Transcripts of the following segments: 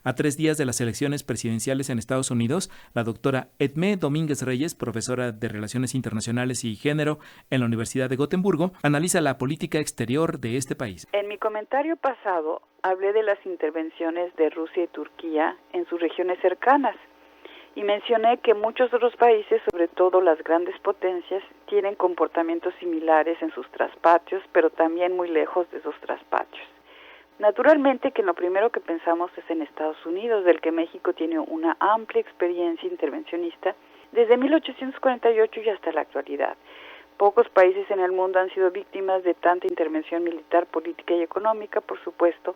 A 3 días de las elecciones presidenciales en Estados Unidos, la doctora Edmé Domínguez Reyes, profesora de Relaciones Internacionales y Género en la Universidad de Gotemburgo, analiza la política exterior de este país. En mi comentario pasado hablé de las intervenciones de Rusia y Turquía en sus regiones cercanas y mencioné que muchos otros países, sobre todo las grandes potencias, tienen comportamientos similares en sus traspatios, pero también muy lejos de esos traspatios. Naturalmente que lo primero que pensamos es en Estados Unidos, del que México tiene una amplia experiencia intervencionista desde 1848 y hasta la actualidad. Pocos países en el mundo han sido víctimas de tanta intervención militar, política y económica, por supuesto,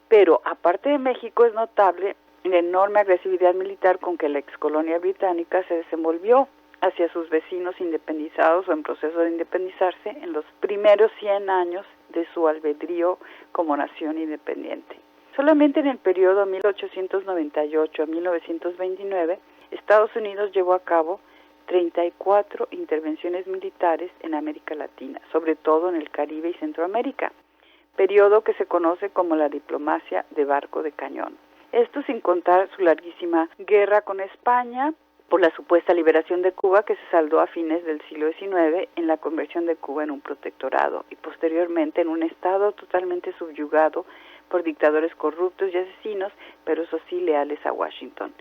pero aparte de México es notable la enorme agresividad militar con que la excolonia británica se desenvolvió hacia sus vecinos independizados o en proceso de independizarse en los primeros 100 años de su albedrío como nación independiente. Solamente en el periodo 1898 a 1929, Estados Unidos llevó a cabo 34 intervenciones militares en América Latina, sobre todo en el Caribe y Centroamérica, periodo que se conoce como la diplomacia de barco de cañón. Esto sin contar su larguísima guerra con España por la supuesta liberación de Cuba, que se saldó a fines del siglo XIX en la conversión de Cuba en un protectorado y posteriormente en un estado totalmente subyugado por dictadores corruptos y asesinos, pero eso sí leales a Washington.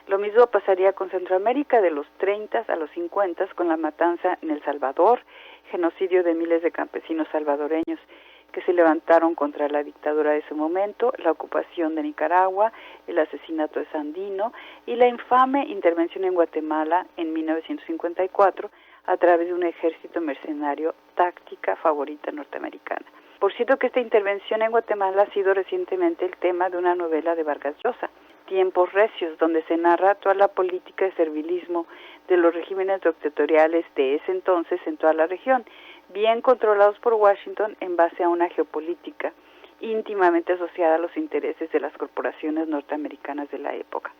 Lo mismo pasaría con Centroamérica de los 30 a los 50 con la matanza en El Salvador, genocidio de miles de campesinos salvadoreños que se levantaron contra la dictadura de ese momento, la ocupación de Nicaragua, el asesinato de Sandino y la infame intervención en Guatemala en 1954 a través de un ejército mercenario, táctica favorita norteamericana. Por cierto que esta intervención en Guatemala ha sido recientemente el tema de una novela de Vargas Llosa, Tiempos Recios, donde se narra toda la política de servilismo de los regímenes dictatoriales de ese entonces en toda la región, bien controlados por Washington en base a una geopolítica íntimamente asociada a los intereses de las corporaciones norteamericanas de la época.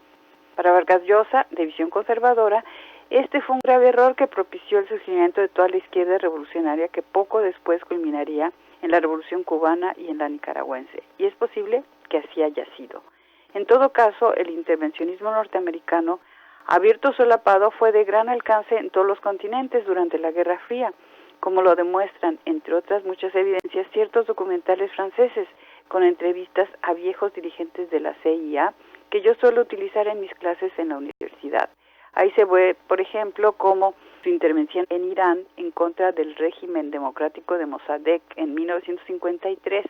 Para Vargas Llosa, de visión conservadora, este fue un grave error que propició el surgimiento de toda la izquierda revolucionaria que poco después culminaría en la Revolución Cubana y en la nicaragüense, y es posible que así haya sido. En todo caso, el intervencionismo norteamericano, abierto o solapado, fue de gran alcance en todos los continentes durante la Guerra Fría, como lo demuestran, entre otras muchas evidencias, ciertos documentales franceses con entrevistas a viejos dirigentes de la CIA que yo suelo utilizar en mis clases en la universidad. Ahí se ve, por ejemplo, cómo su intervención en Irán en contra del régimen democrático de Mossadegh en 1953,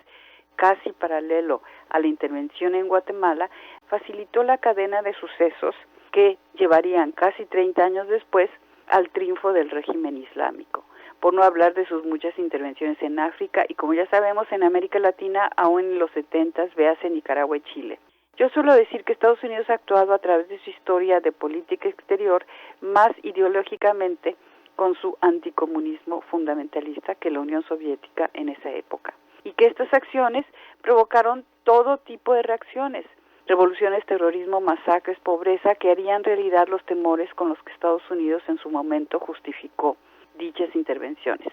casi paralelo a la intervención en Guatemala, facilitó la cadena de sucesos que llevarían casi 30 años después al triunfo del régimen islámico. Por no hablar de sus muchas intervenciones en África y, como ya sabemos, en América Latina, aún en los 70s, véase Nicaragua y Chile. Yo suelo decir que Estados Unidos ha actuado a través de su historia de política exterior más ideológicamente con su anticomunismo fundamentalista que la Unión Soviética en esa época, y que estas acciones provocaron todo tipo de reacciones, revoluciones, terrorismo, masacres, pobreza, que harían realidad los temores con los que Estados Unidos en su momento justificó dichas intervenciones.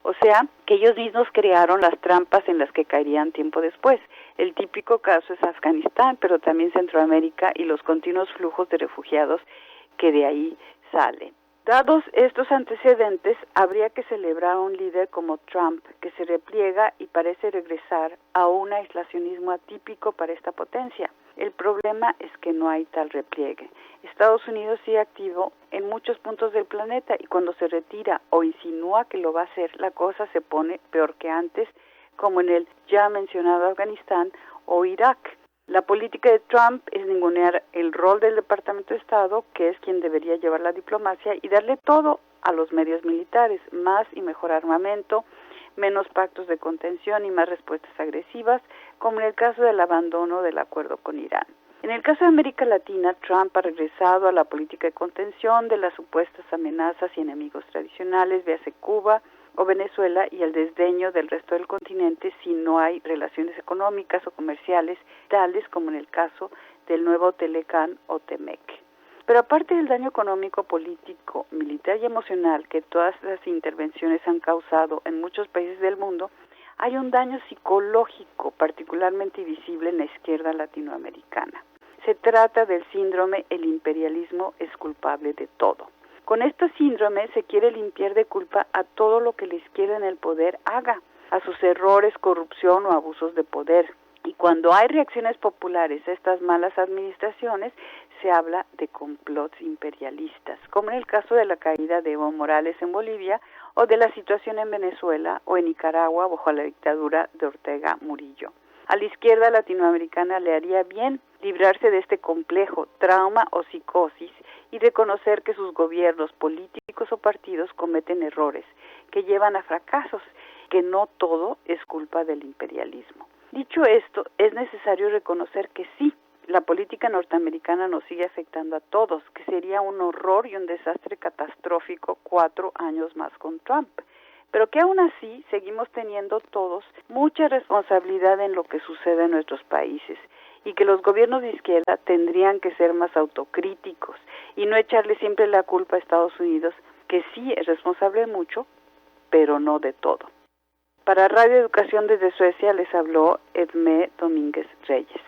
O sea, que ellos mismos crearon las trampas en las que caerían tiempo después. El típico caso es Afganistán, pero también Centroamérica y los continuos flujos de refugiados que de ahí salen. Dados estos antecedentes, habría que celebrar a un líder como Trump, que se repliega y parece regresar a un aislacionismo atípico para esta potencia. El problema es que no hay tal repliegue. Estados Unidos sigue activo en muchos puntos del planeta y cuando se retira o insinúa que lo va a hacer, la cosa se pone peor que antes, como en el ya mencionado Afganistán o Irak. La política de Trump es ningunear el rol del Departamento de Estado, que es quien debería llevar la diplomacia, y darle todo a los medios militares, más y mejor armamento, menos pactos de contención y más respuestas agresivas, como en el caso del abandono del acuerdo con Irán. En el caso de América Latina, Trump ha regresado a la política de contención de las supuestas amenazas y enemigos tradicionales, véase Cuba o Venezuela, y el desdeño del resto del continente si no hay relaciones económicas o comerciales, tales como en el caso del nuevo Telecán o Temec. Pero aparte del daño económico, político, militar y emocional que todas las intervenciones han causado en muchos países del mundo, hay un daño psicológico particularmente visible en la izquierda latinoamericana. Se trata del síndrome "el imperialismo es culpable de todo". Con este síndrome se quiere limpiar de culpa a todo lo que la izquierda en el poder haga, a sus errores, corrupción o abusos de poder. Y cuando hay reacciones populares a estas malas administraciones, se habla de complots imperialistas, como en el caso de la caída de Evo Morales en Bolivia o de la situación en Venezuela o en Nicaragua bajo la dictadura de Ortega Murillo. A la izquierda latinoamericana le haría bien librarse de este complejo, trauma o psicosis y reconocer que sus gobiernos políticos o partidos cometen errores que llevan a fracasos, que no todo es culpa del imperialismo. Dicho esto, es necesario reconocer que sí, la política norteamericana nos sigue afectando a todos, que sería un horror y un desastre catastrófico 4 años más con Trump, pero que aún así seguimos teniendo todos mucha responsabilidad en lo que sucede en nuestros países y que los gobiernos de izquierda tendrían que ser más autocríticos y no echarle siempre la culpa a Estados Unidos, que sí es responsable de mucho, pero no de todo. Para Radio Educación desde Suecia les habló Edmé Domínguez Reyes.